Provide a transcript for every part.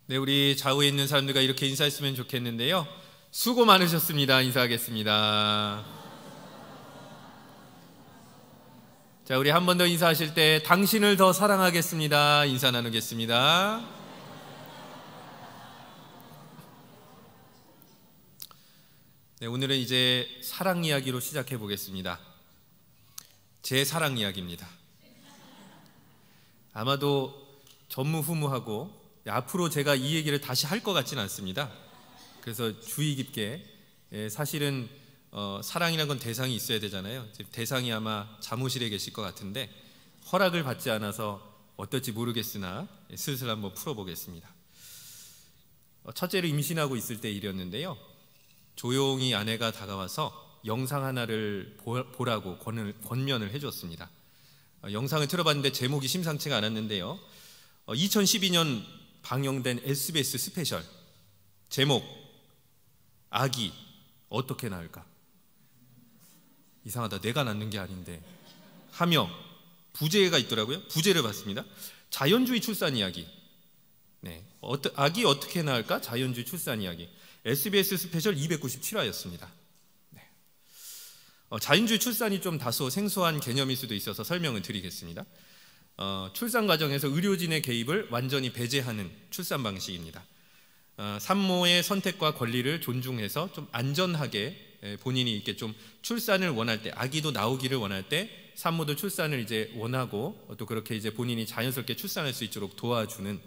네, 우리 좌우에 있는 사람들과 이렇게 인사했으면 좋겠는데요. 수고 많으셨습니다. 인사하겠습니다. 자, 우리 한 번 더 인사하실 때 당신을 더 사랑하겠습니다. 인사 나누겠습니다. 네, 오늘은 이제 사랑 이야기로 시작해 보겠습니다. 제 사랑 이야기입니다. 아마도 전무후무하고 앞으로 제가 이 얘기를 다시 할 것 같지는 않습니다. 그래서 주의 깊게, 사실은 사랑이란 건 대상이 있어야 되잖아요. 대상이 아마 사무실에 계실 것 같은데 허락을 받지 않아서 어떨지 모르겠으나 슬슬 한번 풀어보겠습니다. 첫째로 임신하고 있을 때 일이었는데요. 조용히 아내가 다가와서 영상 하나를 보라고 권면을 해줬습니다. 영상을 틀어봤는데 제목이 심상치가 않았는데요. 2012년 방영된 SBS 스페셜, 제목 아기 어떻게 낳을까? 이상하다, 내가 낳는 게 아닌데 하며 부제가 있더라고요. 부제를 봤습니다. 자연주의 출산 이야기. 네, 아기 어떻게 낳을까? 자연주의 출산 이야기. SBS 스페셜 297화였습니다. 네. 자연주의 출산이 좀 다소 생소한 개념일 수도 있어서 설명을 드리겠습니다. 출산 과정에서 의료진의 개입을 완전히 배제하는 출산 방식입니다. 산모의 선택과 권리를 존중해서 좀 안전하게 본인이 이렇게 좀 출산을 원할 때, 아기도 나오기를 원할 때 산모도 출산을 이제 원하고 또 그렇게 이제 본인이 자연스럽게 출산할 수 있도록 도와주는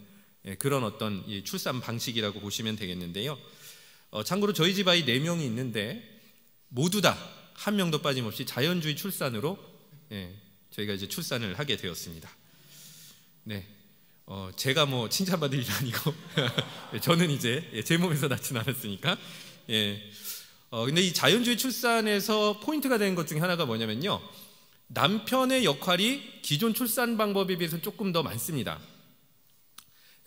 그런 어떤 이 출산 방식이라고 보시면 되겠는데요. 참고로 저희 집 아이 4명이 있는데 모두 다 한 명도 빠짐없이 자연주의 출산으로 저희가 이제 출산을 하게 되었습니다. 네, 제가 뭐 칭찬받을 일이 아니고 저는 이제 제 몸에서 낳진 않았으니까. 근데 이 자연주의 출산에서 포인트가 되는 것 중에 하나가 뭐냐면요, 남편의 역할이 기존 출산 방법에 비해서 조금 더 많습니다.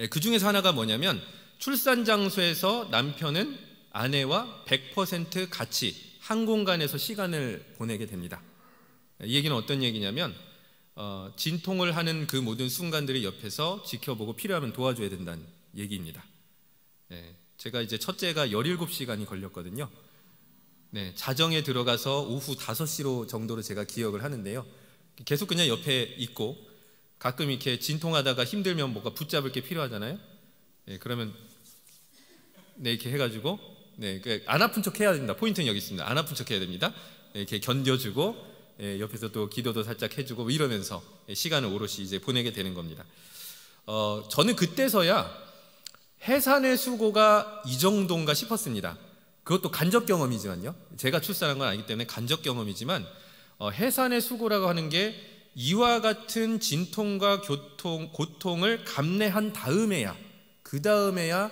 그 중에서 하나가 뭐냐면 출산 장소에서 남편은 아내와 100% 같이 한 공간에서 시간을 보내게 됩니다. 이 얘기는 어떤 얘기냐면 진통을 하는 그 모든 순간들이 옆에서 지켜보고 필요하면 도와줘야 된다는 얘기입니다. 제가 이제 첫째가 17시간이 걸렸거든요. 자정에 들어가서 오후 5시 정도로 제가 기억을 하는데요. 계속 그냥 옆에 있고 가끔 이렇게 진통하다가 힘들면 뭐가 붙잡을 게 필요하잖아요. 그러면 이렇게 해가지고 안 아픈 척 해야 됩니다. 포인트는 여기 있습니다. 안 아픈 척 해야 됩니다. 이렇게 견뎌주고 옆에서 또 기도도 살짝 해주고 이러면서 시간을 오롯이 이제 보내게 되는 겁니다. 저는 그때서야 해산의 수고가 이 정도인가 싶었습니다. 그것도 간접 경험이지만요. 제가 출산한 건 아니기 때문에 간접 경험이지만 해산의 수고라고 하는 게 이와 같은 진통과 고통을 감내한 다음에야, 그 다음에야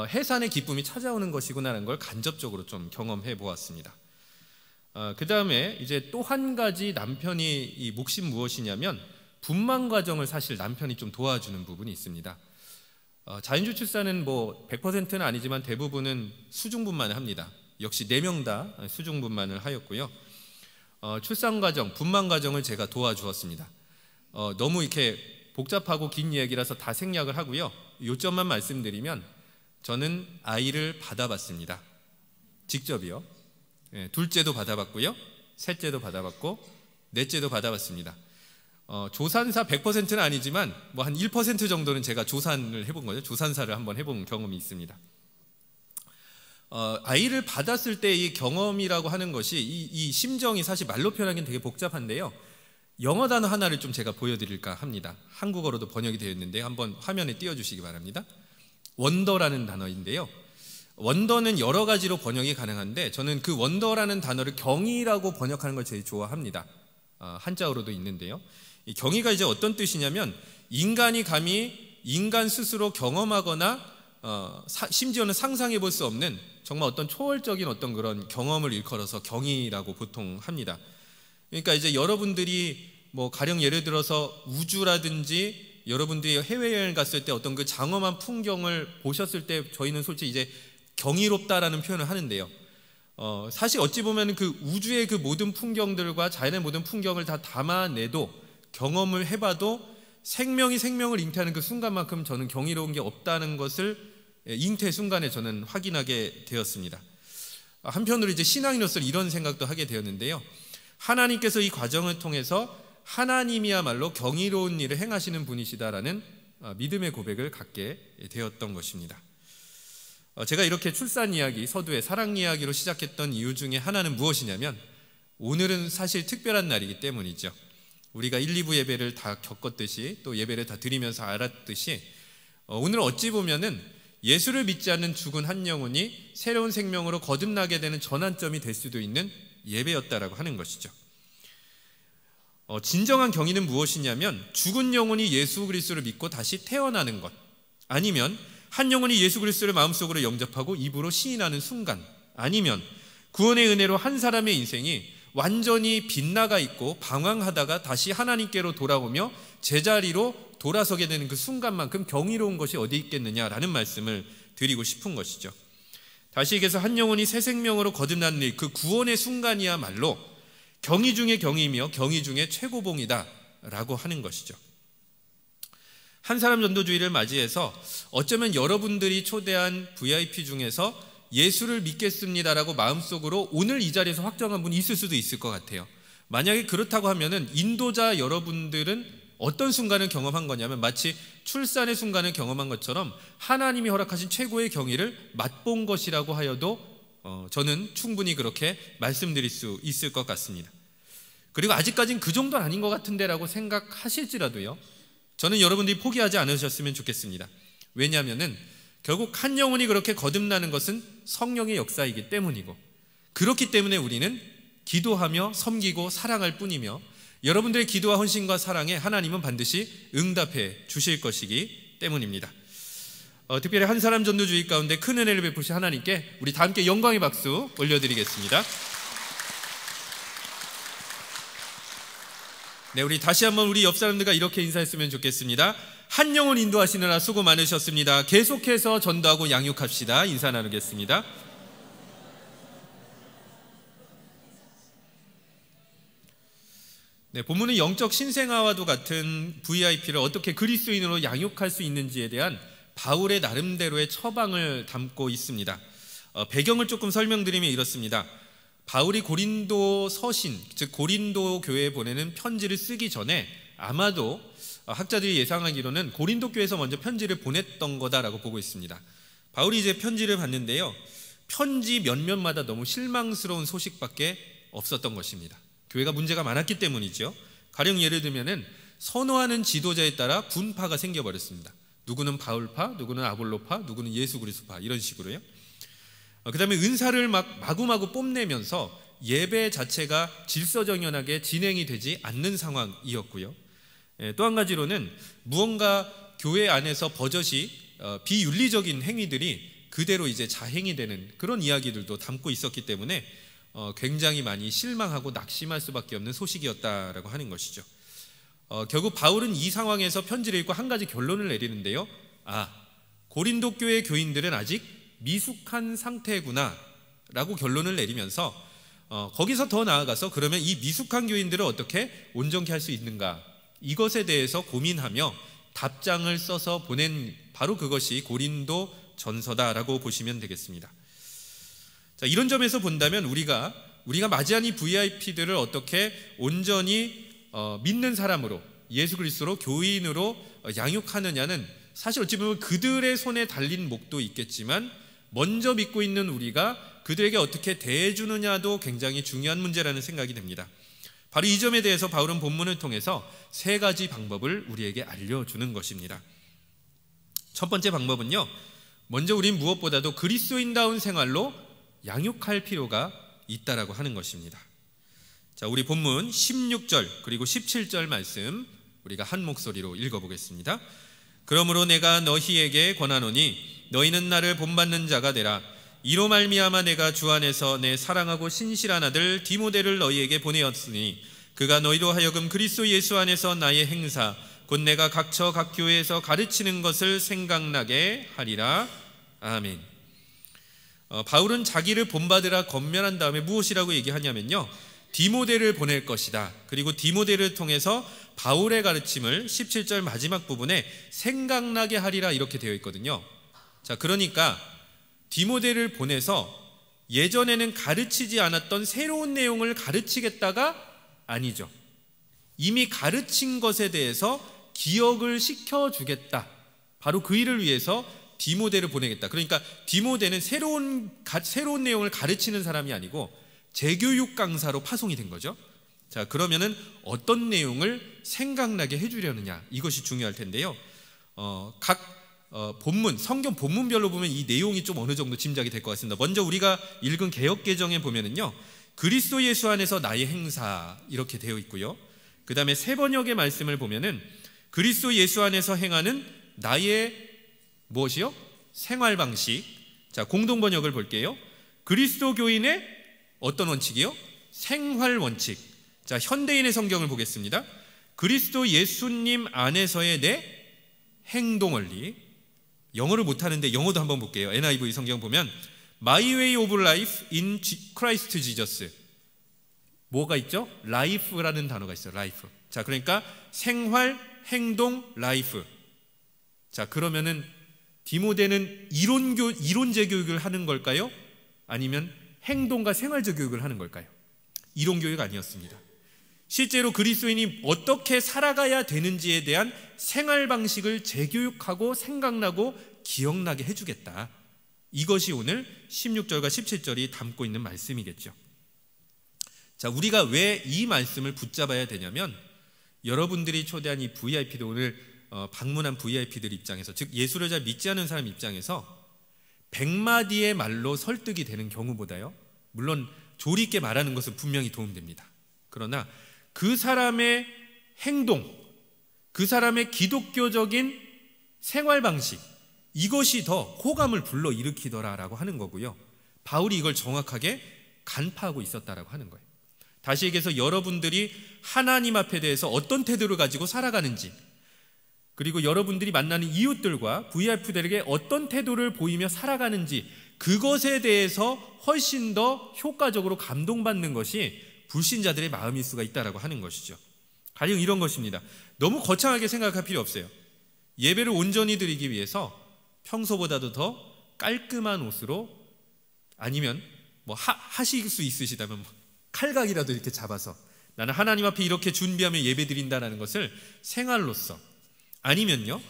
해산의 기쁨이 찾아오는 것이구나라는 걸 간접적으로 좀 경험해 보았습니다. 그 다음에 이제 또 한 가지 남편이 이 몫이 무엇이냐면 분만 과정을 사실 남편이 좀 도와주는 부분이 있습니다. 자연주의 출산은 뭐 100%는 아니지만 대부분은 수중분만을 합니다. 역시 4명 다 수중분만을 하였고요. 출산 과정, 분만 과정을 제가 도와주었습니다. 너무 이렇게 복잡하고 긴 이야기라서 다 생략을 하고요. 요점만 말씀드리면 저는 아이를 받아봤습니다. 직접이요. 둘째도 받아봤고요, 셋째도 받아봤고, 넷째도 받아봤습니다. 조산사 100%는 아니지만 뭐 한 1% 정도는 제가 조산을 해본 거죠. 조산사를 한번 해본 경험이 있습니다. 아이를 받았을 때 이 경험이라고 하는 것이 이 심정이 사실 말로 표현하기는 되게 복잡한데요. 영어 단어 하나를 좀 제가 보여드릴까 합니다. 한국어로도 번역이 되어 있는데 한번 화면에 띄워주시기 바랍니다. 원더라는 단어인데요. 원더는 여러 가지로 번역이 가능한데 저는 그 원더라는 단어를 경이라고 번역하는 걸 제일 좋아합니다. 한자어로도 있는데요. 이 경이가 이제 어떤 뜻이냐면 인간이 감히 인간 스스로 경험하거나 심지어는 상상해 볼 수 없는 정말 어떤 초월적인 어떤 그런 경험을 일컬어서 경이라고 보통 합니다. 그러니까 이제 여러분들이 뭐 가령 예를 들어서 우주라든지 여러분들이 해외여행 갔을 때 어떤 그 장엄한 풍경을 보셨을 때 저희는 솔직히 이제 경이롭다라는 표현을 하는데요. 사실 어찌 보면 그 우주의 그 모든 풍경들과 자연의 모든 풍경을 다 담아내도 경험을 해봐도 생명이 생명을 잉태하는 그 순간만큼 저는 경이로운 게 없다는 것을 잉태 순간에 저는 확인하게 되었습니다. 한편으로 이제 신앙인으로서 이런 생각도 하게 되었는데요. 하나님께서 이 과정을 통해서 하나님이야말로 경이로운 일을 행하시는 분이시다라는 믿음의 고백을 갖게 되었던 것입니다. 제가 이렇게 출산 이야기, 서두에 사랑 이야기로 시작했던 이유 중에 하나는 무엇이냐면, 오늘은 사실 특별한 날이기 때문이죠. 우리가 1, 2부 예배를 다 겪었듯이, 또 예배를 다 드리면서 알았듯이, 오늘 어찌 보면은 예수를 믿지 않는 죽은 한 영혼이 새로운 생명으로 거듭나게 되는 전환점이 될 수도 있는 예배였다라고 하는 것이죠. 진정한 경의는 무엇이냐면, 죽은 영혼이 예수 그리스도를 믿고 다시 태어나는 것, 아니면 한 영혼이 예수 그리스도를 마음속으로 영접하고 입으로 시인하는 순간, 아니면 구원의 은혜로 한 사람의 인생이 완전히 빗나가 있고 방황하다가 다시 하나님께로 돌아오며 제자리로 돌아서게 되는 그 순간만큼 경이로운 것이 어디 있겠느냐라는 말씀을 드리고 싶은 것이죠. 다시 얘기해서 한 영혼이 새 생명으로 거듭나는 일, 그 구원의 순간이야말로 경이 중의 경이며 경이 중의 최고봉이다라고 하는 것이죠. 한 사람 전도주의를 맞이해서 어쩌면 여러분들이 초대한 VIP 중에서 예수를 믿겠습니다라고 마음속으로 오늘 이 자리에서 확정한 분이 있을 수도 있을 것 같아요. 만약에 그렇다고 하면은 인도자 여러분들은 어떤 순간을 경험한 거냐면, 마치 출산의 순간을 경험한 것처럼 하나님이 허락하신 최고의 경의를 맛본 것이라고 하여도 저는 충분히 그렇게 말씀드릴 수 있을 것 같습니다. 그리고 아직까지는 그 정도는 아닌 것 같은데 라고 생각하실지라도요, 저는 여러분들이 포기하지 않으셨으면 좋겠습니다. 왜냐하면은 결국 한 영혼이 그렇게 거듭나는 것은 성령의 역사이기 때문이고, 그렇기 때문에 우리는 기도하며 섬기고 사랑할 뿐이며, 여러분들의 기도와 헌신과 사랑에 하나님은 반드시 응답해 주실 것이기 때문입니다. 특별히 한 사람 전도주의 가운데 큰 은혜를 베푸신 하나님께 우리 다 함께 영광의 박수 올려드리겠습니다. 네, 우리 다시 한번 우리 옆 사람들과 이렇게 인사했으면 좋겠습니다. 한 영혼 인도하시느라 수고 많으셨습니다. 계속해서 전도하고 양육합시다. 인사 나누겠습니다. 네, 본문은 영적 신생아와도 같은 VIP를 어떻게 그리스도인으로 양육할 수 있는지에 대한 바울의 나름대로의 처방을 담고 있습니다. 배경을 조금 설명드리면 이렇습니다. 바울이 고린도 서신, 즉 고린도 교회에 보내는 편지를 쓰기 전에 아마도 학자들이 예상하기로는 고린도 교회에서 먼저 편지를 보냈던 거다라고 보고 있습니다. 바울이 이제 편지를 받는데요, 편지 몇몇마다 너무 실망스러운 소식밖에 없었던 것입니다. 교회가 문제가 많았기 때문이죠. 가령 예를 들면은 선호하는 지도자에 따라 분파가 생겨버렸습니다. 누구는 바울파, 누구는 아볼로파, 누구는 예수 그리스도파, 이런 식으로요. 그 다음에 은사를 마구마구 뽐내면서 예배 자체가 질서정연하게 진행이 되지 않는 상황이었고요. 또 한 가지로는 무언가 교회 안에서 버젓이 비윤리적인 행위들이 그대로 이제 자행이 되는 그런 이야기들도 담고 있었기 때문에 굉장히 많이 실망하고 낙심할 수밖에 없는 소식이었다라고 하는 것이죠. 결국 바울은 이 상황에서 편지를 읽고 한 가지 결론을 내리는데요. 고린도 교회 교인들은 아직 미숙한 상태구나 라고 결론을 내리면서 거기서 더 나아가서 그러면 이 미숙한 교인들을 어떻게 온전케 할 수 있는가, 이것에 대해서 고민하며 답장을 써서 보낸 바로 그것이 고린도 전서다라고 보시면 되겠습니다. 자, 이런 점에서 본다면 우리가 맞이한 이 VIP들을 어떻게 온전히 믿는 사람으로, 예수 그리스도로 교인으로 양육하느냐는 사실 어찌 보면 그들의 손에 달린 몫도 있겠지만, 먼저 믿고 있는 우리가 그들에게 어떻게 대해주느냐도 굉장히 중요한 문제라는 생각이 듭니다. 바로 이 점에 대해서 바울은 본문을 통해서 세 가지 방법을 우리에게 알려주는 것입니다. 첫 번째 방법은요, 먼저 우린 무엇보다도 그리스도인다운 생활로 양육할 필요가 있다라고 하는 것입니다. 자, 우리 본문 16절 그리고 17절 말씀 우리가 한 목소리로 읽어보겠습니다. 그러므로 내가 너희에게 권하노니 너희는 나를 본받는 자가 되라. 이로 말미암아 내가 주 안에서 내 사랑하고 신실한 아들 디모데를 너희에게 보내었으니 그가 너희로 하여금 그리스도 예수 안에서 나의 행사 곧 내가 각처 각 교회에서 가르치는 것을 생각나게 하리라. 아멘. 바울은 자기를 본받으라 권면한 다음에 무엇이라고 얘기하냐면요, 디모데를 보낼 것이다. 그리고 디모데를 통해서 바울의 가르침을 17절 마지막 부분에 생각나게 하리라 이렇게 되어 있거든요. 자, 그러니까 디모데를 보내서 예전에는 가르치지 않았던 새로운 내용을 가르치겠다가 아니죠. 이미 가르친 것에 대해서 기억을 시켜주겠다. 바로 그 일을 위해서 디모데를 보내겠다. 그러니까 디모데는 새로운 내용을 가르치는 사람이 아니고 재교육 강사로 파송이 된 거죠. 자, 그러면은 어떤 내용을 생각나게 해주려느냐, 이것이 중요할 텐데요. 본문, 성경 본문별로 보면 이 내용이 좀 어느 정도 짐작이 될 것 같습니다. 먼저 우리가 읽은 개역개정에 보면은요, 그리스도 예수 안에서 나의 행사 이렇게 되어 있고요. 그 다음에 새 번역의 말씀을 보면은 그리스도 예수 안에서 행하는 나의 무엇이요? 생활 방식. 자, 공동 번역을 볼게요. 그리스도 교인의 어떤 원칙이요? 생활 원칙. 자, 현대인의 성경을 보겠습니다. 그리스도 예수님 안에서의 내 행동 원리. 영어를 못하는데 영어도 한번 볼게요. NIV 성경 보면 My way of life in Christ Jesus. 뭐가 있죠? life라는 단어가 있어요. life. 자, 그러니까 생활, 행동, life. 자, 그러면은 디모데는 이론제 교육을 하는 걸까요? 아니면 행동과 생활적 교육을 하는 걸까요? 이론 교육 아니었습니다. 실제로 그리스도인이 어떻게 살아가야 되는지에 대한 생활 방식을 재교육하고 생각나고 기억나게 해주겠다. 이것이 오늘 16절과 17절이 담고 있는 말씀이겠죠. 자, 우리가 왜 이 말씀을 붙잡아야 되냐면 여러분들이 초대한 이 VIP들, 오늘 방문한 VIP들 입장에서, 즉 예수를 잘 믿지 않은 사람 입장에서 100마디의 말로 설득이 되는 경우보다요, 물론 조리 있게 말하는 것은 분명히 도움됩니다. 그러나 그 사람의 행동, 그 사람의 기독교적인 생활 방식, 이것이 더 호감을 불러일으키더라라고 하는 거고요. 바울이 이걸 정확하게 간파하고 있었다라고 하는 거예요. 다시 얘기해서 여러분들이 하나님 앞에 대해서 어떤 태도를 가지고 살아가는지, 그리고 여러분들이 만나는 이웃들과 VIP들에게 어떤 태도를 보이며 살아가는지, 그것에 대해서 훨씬 더 효과적으로 감동받는 것이 불신자들의 마음일 수가 있다라고 하는 것이죠. 가령 이런 것입니다. 너무 거창하게 생각할 필요 없어요. 예배를 온전히 드리기 위해서 평소보다도 더 깔끔한 옷으로, 아니면 뭐 하실 수 있으시다면 뭐 칼각이라도 이렇게 잡아서 나는 하나님 앞에 이렇게 준비하며 예배 드린다는 것을 생활로서, 아니면요,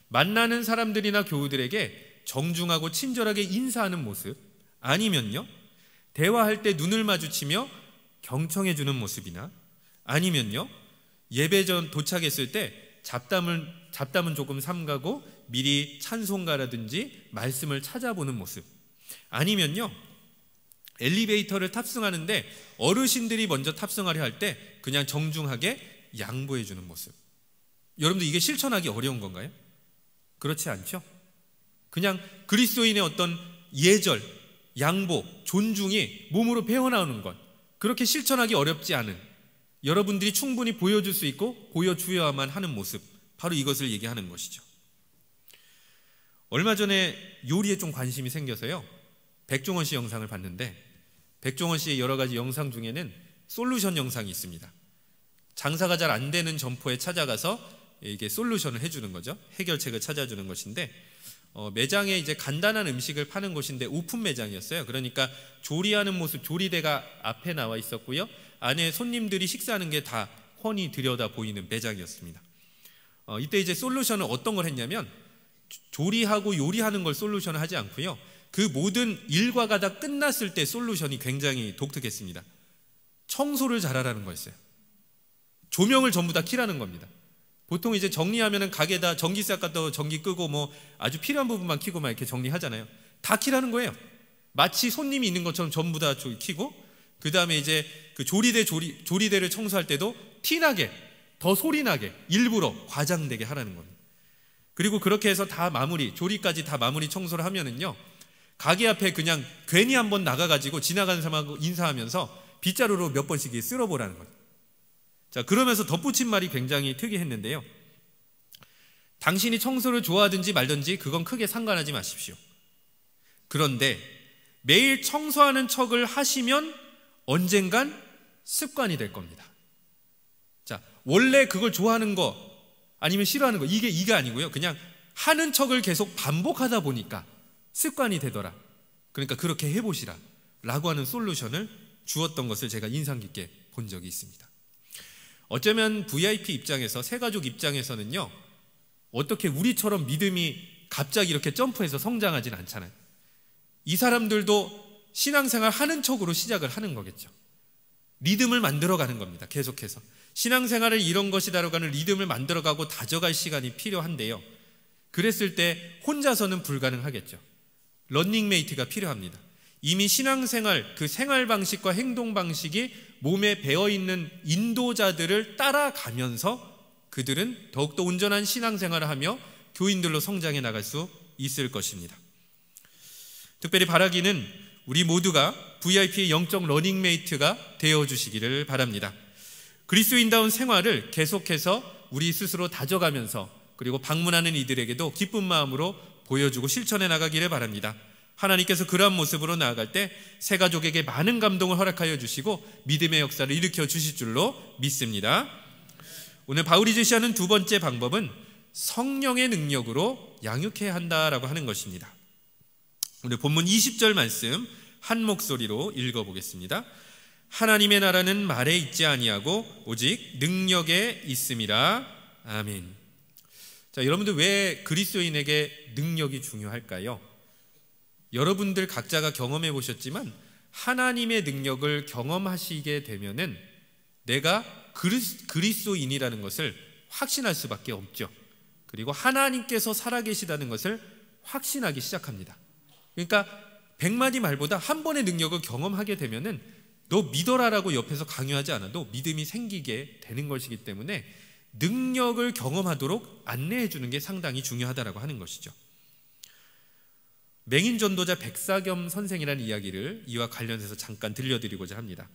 만나는 사람들이나 교우들에게 정중하고 친절하게 인사하는 모습, 아니면요, 대화할 때 눈을 마주치며 경청해 주는 모습이나, 아니면요, 예배 전 도착했을 때 잡담은 조금 삼가고 미리 찬송가라든지 말씀을 찾아보는 모습, 아니면요, 엘리베이터를 탑승하는데 어르신들이 먼저 탑승하려 할 때 그냥 정중하게 양보해 주는 모습. 여러분들 이게 실천하기 어려운 건가요? 그렇지 않죠? 그냥 그리스도인의 어떤 예절, 양보, 존중이 몸으로 배어나오는 것, 그렇게 실천하기 어렵지 않은, 여러분들이 충분히 보여줄 수 있고 보여주어야만 하는 모습, 바로 이것을 얘기하는 것이죠. 얼마 전에 요리에 좀 관심이 생겨서요, 백종원 씨 영상을 봤는데, 백종원 씨의 여러 가지 영상 중에는 솔루션 영상이 있습니다. 장사가 잘 안 되는 점포에 찾아가서 이게 솔루션을 해주는 거죠. 해결책을 찾아주는 것인데, 매장에 이제 간단한 음식을 파는 곳인데 오픈 매장이었어요. 그러니까 조리하는 모습, 조리대가 앞에 나와 있었고요, 안에 손님들이 식사하는 게 다 훤히 들여다 보이는 매장이었습니다. 이때 이제 솔루션은 어떤 걸 했냐면, 조리하고 요리하는 걸 솔루션을 하지 않고요, 그 모든 일과가 다 끝났을 때 솔루션이 굉장히 독특했습니다. 청소를 잘하라는 거였어요. 조명을 전부 다 켜라는 겁니다. 보통 이제 정리하면은 가게다 전기세 아까도 전기 끄고 뭐 아주 필요한 부분만 켜고 막 이렇게 정리하잖아요. 다 켜라는 거예요. 마치 손님이 있는 것처럼 전부 다 켜고, 그 다음에 이제 그 조리대를 청소할 때도 티나게, 더 소리나게 일부러 과장되게 하라는 겁니다. 그리고 그렇게 해서 다 조리까지 다 마무리 청소를 하면은요, 가게 앞에 그냥 괜히 한번 나가가지고 지나가는 사람하고 인사하면서 빗자루로 몇 번씩 쓸어보라는 거예요. 자, 그러면서 덧붙인 말이 굉장히 특이했는데요. 당신이 청소를 좋아하든지 말든지 그건 크게 상관하지 마십시오. 그런데 매일 청소하는 척을 하시면 언젠간 습관이 될 겁니다. 자, 원래 그걸 좋아하는 거 아니면 싫어하는 거 이게 아니고요. 그냥 하는 척을 계속 반복하다 보니까 습관이 되더라. 그러니까 그렇게 해보시라 라고 하는 솔루션을 주었던 것을 제가 인상 깊게 본 적이 있습니다. 어쩌면 VIP 입장에서, 새가족 입장에서는요, 어떻게 우리처럼 믿음이 갑자기 이렇게 점프해서 성장하진 않잖아요. 이 사람들도 신앙생활 하는 척으로 시작을 하는 거겠죠. 리듬을 만들어가는 겁니다. 계속해서 신앙생활을 이런 것이다라고 하는 리듬을 만들어가고 다져갈 시간이 필요한데요, 그랬을 때 혼자서는 불가능하겠죠. 런닝메이트가 필요합니다. 이미 신앙생활, 그 생활 방식과 행동 방식이 몸에 배어있는 인도자들을 따라가면서 그들은 더욱더 온전한 신앙생활을 하며 교인들로 성장해 나갈 수 있을 것입니다. 특별히 바라기는 우리 모두가 VIP의 영적 러닝메이트가 되어주시기를 바랍니다. 그리스도인다운 생활을 계속해서 우리 스스로 다져가면서, 그리고 방문하는 이들에게도 기쁜 마음으로 보여주고 실천해 나가기를 바랍니다. 하나님께서 그러한 모습으로 나아갈 때 새가족에게 많은 감동을 허락하여 주시고 믿음의 역사를 일으켜 주실 줄로 믿습니다. 오늘 바울이 제시하는 두 번째 방법은 성령의 능력으로 양육해야 한다라고 하는 것입니다. 오늘 본문 20절 말씀 한 목소리로 읽어보겠습니다. 하나님의 나라는 말에 있지 아니하고 오직 능력에 있음이라. 아멘. 자, 여러분들 왜 그리스도인에게 능력이 중요할까요? 여러분들 각자가 경험해 보셨지만 하나님의 능력을 경험하시게 되면은 내가 그리스도인이라는 것을 확신할 수밖에 없죠. 그리고 하나님께서 살아계시다는 것을 확신하기 시작합니다. 그러니까 100마디 말보다 한 번의 능력을 경험하게 되면은 너 믿어라라고 옆에서 강요하지 않아도 믿음이 생기게 되는 것이기 때문에 능력을 경험하도록 안내해 주는 게 상당히 중요하다라고 하는 것이죠. 맹인 전도자 백사겸 선생이라는 이야기를 이와 관련해서 잠깐 들려드리고자 합니다.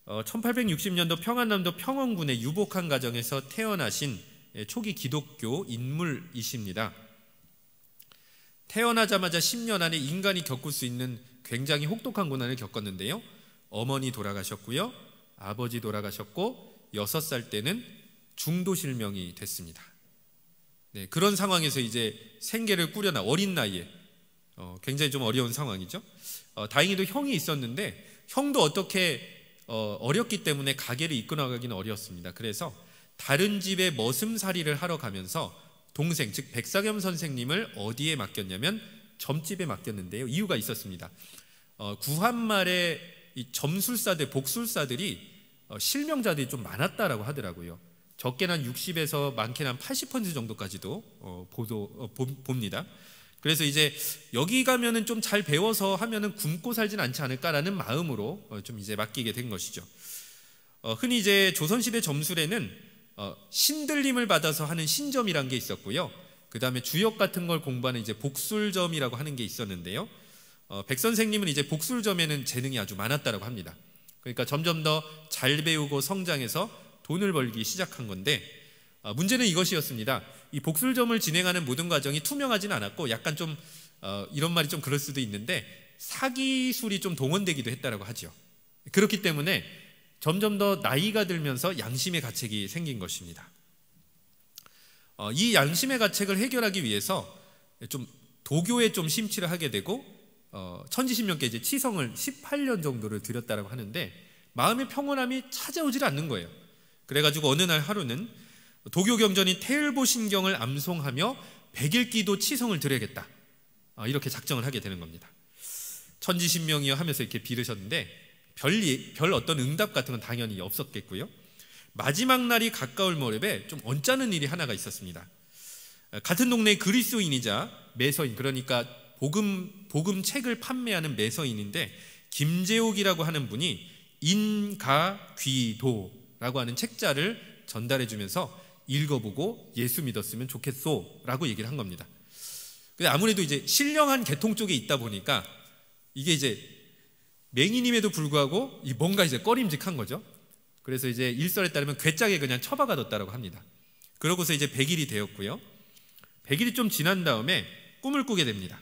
1860년도 평안남도 평원군의 유복한 가정에서 태어나신 초기 기독교 인물이십니다. 태어나자마자 10년 안에 인간이 겪을 수 있는 굉장히 혹독한 고난을 겪었는데요, 어머니 돌아가셨고요, 아버지 돌아가셨고 6살 때는 중도실명이 됐습니다. 네, 그런 상황에서 이제 생계를 꾸려나 어린 나이에 굉장히 좀 어려운 상황이죠. 다행히도 형이 있었는데 형도 어떻게 어렸기 때문에 가게를 이끌어가기는 어려웠습니다. 그래서 다른 집에 머슴살이를 하러 가면서 동생, 즉 백사겸 선생님을 어디에 맡겼냐면 점집에 맡겼는데요, 이유가 있었습니다. 구한말에 이 점술사들, 복술사들이 실명자들이 좀 많았다라고 하더라고요. 적게는 한 60에서 많게는 한 80% 정도까지도 봅니다. 그래서 이제 여기 가면은 좀 잘 배워서 하면은 굶고 살진 않지 않을까라는 마음으로 좀 이제 맡기게 된 것이죠. 흔히 이제 조선시대 점술에는 신들림을 받아서 하는 신점이란 게 있었고요, 그 다음에 주역 같은 걸 공부하는 이제 복술점이라고 하는 게 있었는데요, 백 선생님은 이제 복술점에는 재능이 아주 많았다라고 합니다. 그러니까 점점 더 잘 배우고 성장해서 돈을 벌기 시작한 건데, 문제는 이것이었습니다. 이 복술점을 진행하는 모든 과정이 투명하지는 않았고, 약간 좀 이런 말이 좀 그럴 수도 있는데 사기술이 좀 동원되기도 했다라고 하죠. 그렇기 때문에 점점 더 나이가 들면서 양심의 가책이 생긴 것입니다. 이 양심의 가책을 해결하기 위해서 좀 도교에 좀 심취를 하게 되고 천지신명께 이제 치성을 18년 정도를 드렸다라고 하는데 마음의 평온함이 찾아오질 않는 거예요. 그래가지고 어느 날 하루는 도교 경전인 태을보신경을 암송하며 100일 기도 치성을 드려야겠다, 이렇게 작정을 하게 되는 겁니다. 천지신명이여 하면서 이렇게 빌으셨는데 별 어떤 응답 같은 건 당연히 없었겠고요. 마지막 날이 가까울 무렵에 좀 언짢은 일이 하나가 있었습니다. 같은 동네의 그리스도인이자 매서인, 그러니까 복음 책을 판매하는 매서인인데 김재옥이라고 하는 분이 인가귀도라고 하는 책자를 전달해 주면서 읽어보고 예수 믿었으면 좋겠소라고 얘기를 한 겁니다. 근데 아무래도 이제 신령한 계통 쪽에 있다 보니까 이게 이제 맹인임에도 불구하고 뭔가 이제 꺼림직한 거죠. 그래서 이제 일설에 따르면 괴짝에 그냥 처박아뒀다라고 합니다. 그러고서 이제 100일이 되었고요. 100일이 좀 지난 다음에 꿈을 꾸게 됩니다.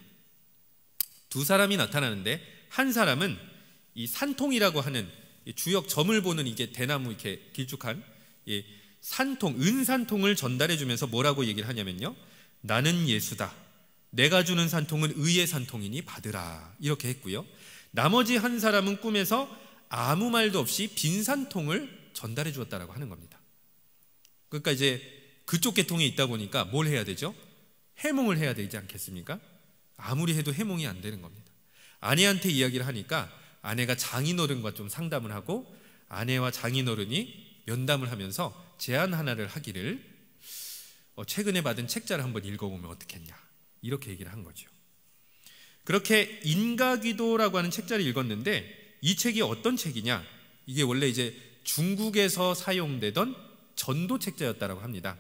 두 사람이 나타나는데 한 사람은 이 산통이라고 하는 주역 점을 보는 이게 대나무 이렇게 길쭉한 산통, 은산통을 전달해 주면서 뭐라고 얘기를 하냐면요, 나는 예수다. 내가 주는 산통은 의의 산통이니 받으라. 이렇게 했고요. 나머지 한 사람은 꿈에서 아무 말도 없이 빈 산통을 전달해 주었다라고 하는 겁니다. 그러니까 이제 그쪽 계통에 있다 보니까 뭘 해야 되죠? 해몽을 해야 되지 않겠습니까? 아무리 해도 해몽이 안 되는 겁니다. 아내한테 이야기를 하니까 아내가 장인어른과 좀 상담을 하고 아내와 장인어른이 면담을 하면서 제안 하나를 하기를, 최근에 받은 책자를 한번 읽어보면 어떻겠냐, 이렇게 얘기를 한 거죠. 그렇게 인가기도라고 하는 책자를 읽었는데 이 책이 어떤 책이냐, 이게 원래 이제 중국에서 사용되던 전도 책자였다라고 합니다.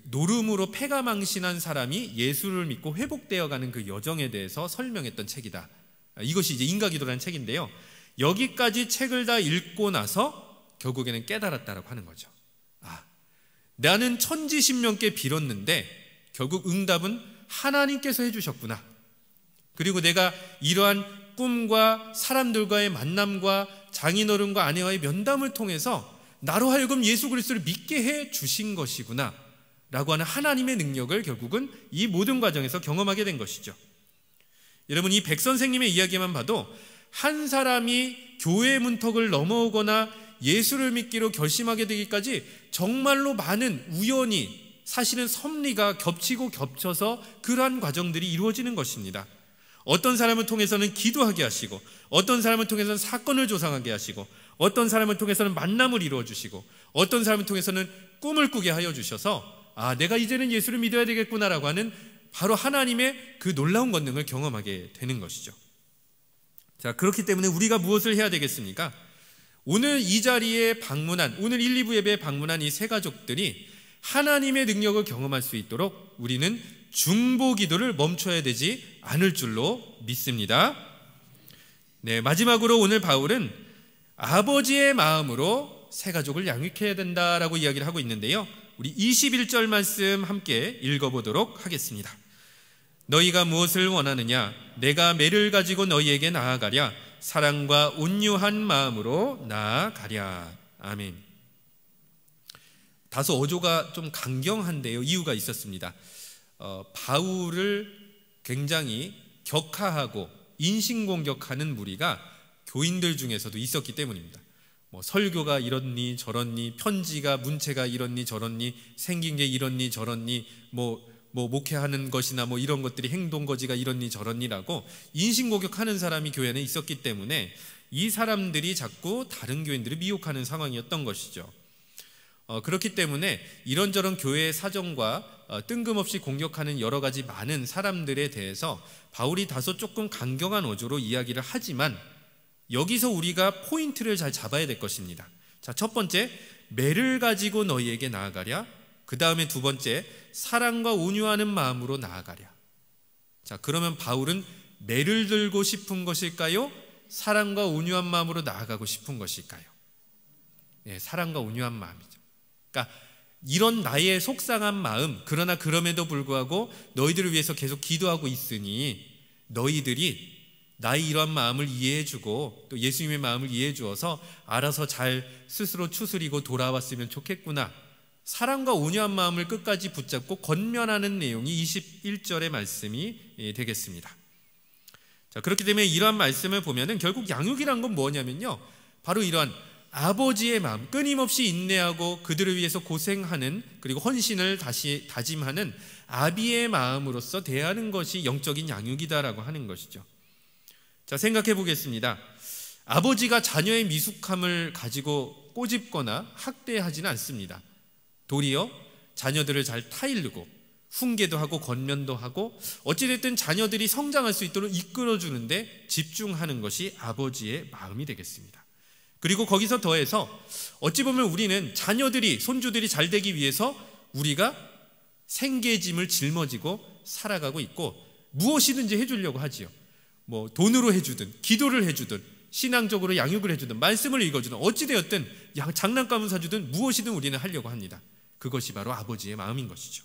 노름으로 패가망신한 사람이 예수를 믿고 회복되어가는 그 여정에 대해서 설명했던 책이다. 이것이 이제 인가기도라는 책인데요, 여기까지 책을 다 읽고 나서 결국에는 깨달았다라고 하는 거죠. 나는 천지신명께 빌었는데 결국 응답은 하나님께서 해주셨구나. 그리고 내가 이러한 꿈과 사람들과의 만남과 장인어른과 아내와의 면담을 통해서 나로 하여금 예수 그리스도를 믿게 해 주신 것이구나 라고 하는 하나님의 능력을 결국은 이 모든 과정에서 경험하게 된 것이죠. 여러분, 이 백 선생님의 이야기만 봐도 한 사람이 교회 문턱을 넘어오거나 예수를 믿기로 결심하게 되기까지 정말로 많은 우연이, 사실은 섭리가 겹치고 겹쳐서 그러한 과정들이 이루어지는 것입니다. 어떤 사람을 통해서는 기도하게 하시고, 어떤 사람을 통해서는 사건을 조상하게 하시고, 어떤 사람을 통해서는 만남을 이루어 주시고, 어떤 사람을 통해서는 꿈을 꾸게 하여 주셔서 내가 이제는 예수를 믿어야 되겠구나라고 하는 바로 하나님의 그 놀라운 권능을 경험하게 되는 것이죠. 자, 그렇기 때문에 우리가 무엇을 해야 되겠습니까? 오늘 이 자리에 방문한, 오늘 1, 2부 예배에 방문한 이 세 가족들이 하나님의 능력을 경험할 수 있도록 우리는 중보 기도를 멈춰야 되지 않을 줄로 믿습니다. 네, 마지막으로 오늘 바울은 아버지의 마음으로 세 가족을 양육해야 된다라고 이야기를 하고 있는데요, 우리 21절 말씀 함께 읽어보도록 하겠습니다. 너희가 무엇을 원하느냐? 내가 매를 가지고 너희에게 나아가랴. 사랑과 온유한 마음으로 나아가랴. 아멘. 다소 어조가 좀 강경한데요, 이유가 있었습니다. 바울을 굉장히 격하하고 인신공격하는 무리가 교인들 중에서도 있었기 때문입니다. 설교가 이렇니 저렇니, 편지가 문체가 이렇니 저렇니, 생긴 게 이렇니 저렇니, 목회하는 것이나 이런 것들이 행동거지가 이렇니 저렇니라고 인신공격하는 사람이 교회 안에 있었기 때문에 이 사람들이 자꾸 다른 교인들을 미혹하는 상황이었던 것이죠. 그렇기 때문에 이런저런 교회의 사정과 뜬금없이 공격하는 여러 가지 많은 사람들에 대해서 바울이 다소 조금 강경한 어조로 이야기를 하지만 여기서 우리가 포인트를 잘 잡아야 될 것입니다. 자, 첫 번째, 매를 가지고 너희에게 나아가랴. 그 다음에 두 번째, 사랑과 온유하는 마음으로 나아가랴. 자, 그러면 바울은 매를 들고 싶은 것일까요? 사랑과 온유한 마음으로 나아가고 싶은 것일까요? 네, 사랑과 온유한 마음이죠. 그러니까 이런 나의 속상한 마음, 그러나 그럼에도 불구하고 너희들을 위해서 계속 기도하고 있으니 너희들이 나의 이러한 마음을 이해해주고 또 예수님의 마음을 이해해 주어서 알아서 잘 스스로 추스리고 돌아왔으면 좋겠구나. 사랑과 온유한 마음을 끝까지 붙잡고 권면하는 내용이 21절의 말씀이 되겠습니다. 자, 그렇기 때문에 이러한 말씀을 보면은 결국 양육이란 건 뭐냐면요, 바로 이러한 아버지의 마음, 끊임없이 인내하고 그들을 위해서 고생하는, 그리고 헌신을 다시 다짐하는 아비의 마음으로서 대하는 것이 영적인 양육이다라고 하는 것이죠. 자, 생각해 보겠습니다. 아버지가 자녀의 미숙함을 가지고 꼬집거나 학대하지는 않습니다. 도리어 자녀들을 잘 타이르고 훈계도 하고 권면도 하고 어찌됐든 자녀들이 성장할 수 있도록 이끌어주는데 집중하는 것이 아버지의 마음이 되겠습니다. 그리고 거기서 더해서 어찌 보면 우리는 자녀들이, 손주들이 잘 되기 위해서 우리가 생계짐을 жил머지고 살아가고 있고 무엇이든지 해주려고 하지요. 돈으로 해주든 기도를 해주든 신앙적으로 양육을 해주든 말씀을 읽어주든 어찌되었든 장난감을 사주든 무엇이든 우리는 하려고 합니다. 그것이 바로 아버지의 마음인 것이죠.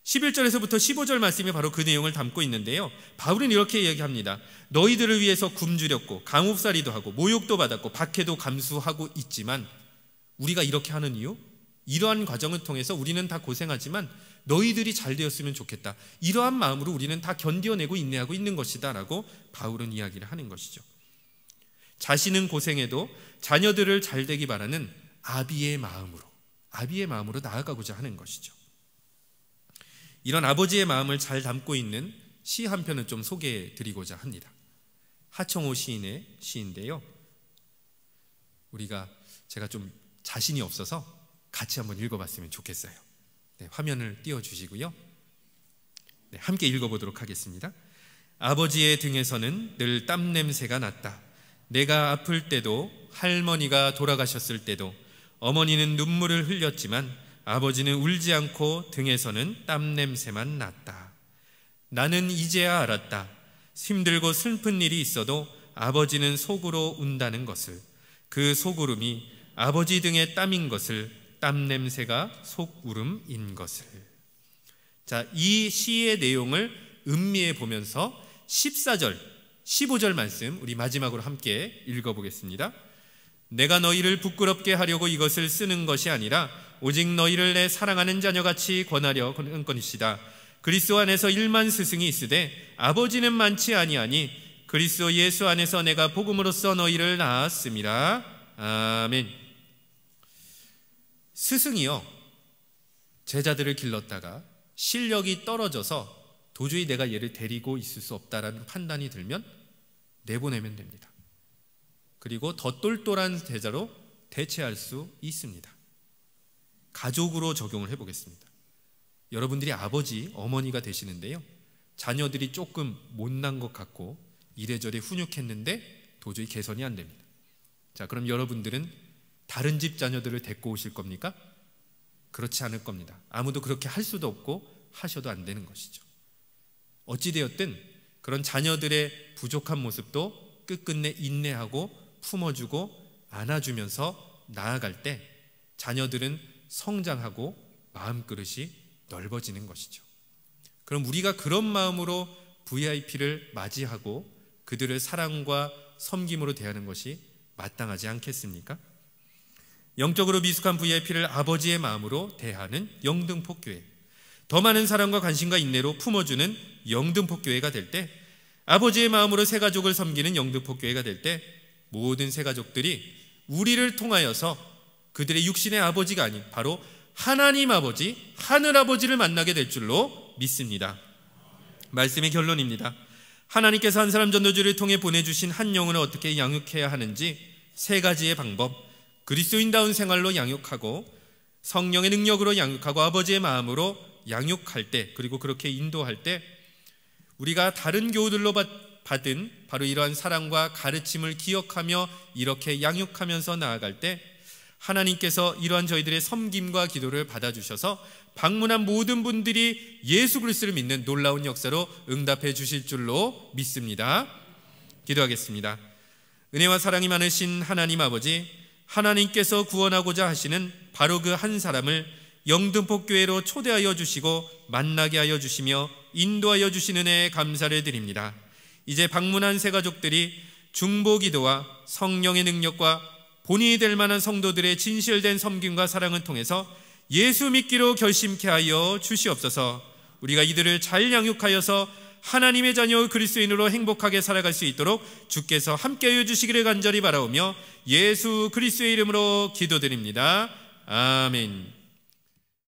11절에서부터 15절 말씀이 바로 그 내용을 담고 있는데요. 바울은 이렇게 이야기합니다. 너희들을 위해서 굶주렸고 감옥살이도 하고 모욕도 받았고 박해도 감수하고 있지만, 우리가 이렇게 하는 이유? 이러한 과정을 통해서 우리는 다 고생하지만 너희들이 잘 되었으면 좋겠다, 이러한 마음으로 우리는 다 견뎌내고 인내하고 있는 것이다 라고 바울은 이야기를 하는 것이죠. 자신은 고생해도 자녀들을 잘 되기 바라는 아비의 마음으로 나아가고자 하는 것이죠. 이런 아버지의 마음을 잘 담고 있는 시 한 편을 좀 소개해 드리고자 합니다. 하청호 시인의 시인데요, 제가 좀 자신이 없어서 같이 한번 읽어봤으면 좋겠어요. 네, 화면을 띄워주시고요. 네, 함께 읽어보도록 하겠습니다. 아버지의 등에서는 늘 땀 냄새가 났다. 내가 아플 때도, 할머니가 돌아가셨을 때도 어머니는 눈물을 흘렸지만 아버지는 울지 않고 등에서는 땀 냄새만 났다. 나는 이제야 알았다. 힘들고 슬픈 일이 있어도 아버지는 속으로 운다는 것을, 그 속울음이 아버지 등의 땀인 것을, 땀 냄새가 속울음인 것을. 자, 이 시의 내용을 음미해 보면서 14절, 15절 말씀 우리 마지막으로 함께 읽어보겠습니다. 내가 너희를 부끄럽게 하려고 이것을 쓰는 것이 아니라 오직 너희를 내 사랑하는 자녀같이 권하려 하는 것이다. 그리스도 안에서 1만 스승이 있으되 아버지는 많지 아니하니 그리스도 예수 안에서 내가 복음으로써 너희를 낳았음이라. 아멘. 스승이요, 제자들을 길렀다가 실력이 떨어져서 도저히 내가 얘를 데리고 있을 수 없다라는 판단이 들면 내보내면 됩니다. 그리고 더 똘똘한 제자로 대체할 수 있습니다. 가족으로 적용을 해보겠습니다. 여러분들이 아버지, 어머니가 되시는데요, 자녀들이 조금 못난 것 같고 이래저래 훈육했는데 도저히 개선이 안 됩니다. 자, 그럼 여러분들은 다른 집 자녀들을 데리고 오실 겁니까? 그렇지 않을 겁니다. 아무도 그렇게 할 수도 없고 하셔도 안 되는 것이죠. 어찌되었든 그런 자녀들의 부족한 모습도 끝끝내 인내하고 품어주고 안아주면서 나아갈 때 자녀들은 성장하고 마음그릇이 넓어지는 것이죠. 그럼 우리가 그런 마음으로 VIP를 맞이하고 그들을 사랑과 섬김으로 대하는 것이 마땅하지 않겠습니까? 영적으로 미숙한 VIP를 아버지의 마음으로 대하는 영등포교회, 더 많은 사랑과 관심과 인내로 품어주는 영등포교회가 될 때, 아버지의 마음으로 새가족을 섬기는 영등포교회가 될 때 모든 새가족들이 우리를 통하여서 그들의 육신의 아버지가 아닌 바로 하나님 아버지, 하늘아버지를 만나게 될 줄로 믿습니다. 말씀의 결론입니다. 하나님께서 한 사람 전도주를 통해 보내주신 한 영혼을 어떻게 양육해야 하는지 세 가지의 방법, 그리스도인다운 생활로 양육하고 성령의 능력으로 양육하고 아버지의 마음으로 양육할 때, 그리고 그렇게 인도할 때 우리가 다른 교우들로 받은 바로 이러한 사랑과 가르침을 기억하며 이렇게 양육하면서 나아갈 때 하나님께서 이러한 저희들의 섬김과 기도를 받아주셔서 방문한 모든 분들이 예수 그리스도를 믿는 놀라운 역사로 응답해 주실 줄로 믿습니다. 기도하겠습니다. 은혜와 사랑이 많으신 하나님 아버지, 하나님께서 구원하고자 하시는 바로 그 한 사람을 영등포교회로 초대하여 주시고 만나게 하여 주시며 인도하여 주시는 은혜에 감사를 드립니다. 이제 방문한 새가족들이 중보기도와 성령의 능력과 본인이 될 만한 성도들의 진실된 섬김과 사랑을 통해서 예수 믿기로 결심케 하여 주시옵소서. 우리가 이들을 잘 양육하여서 하나님의 자녀 그리스도인으로 행복하게 살아갈 수 있도록 주께서 함께하여 주시기를 간절히 바라오며 예수 그리스도의 이름으로 기도드립니다. 아멘.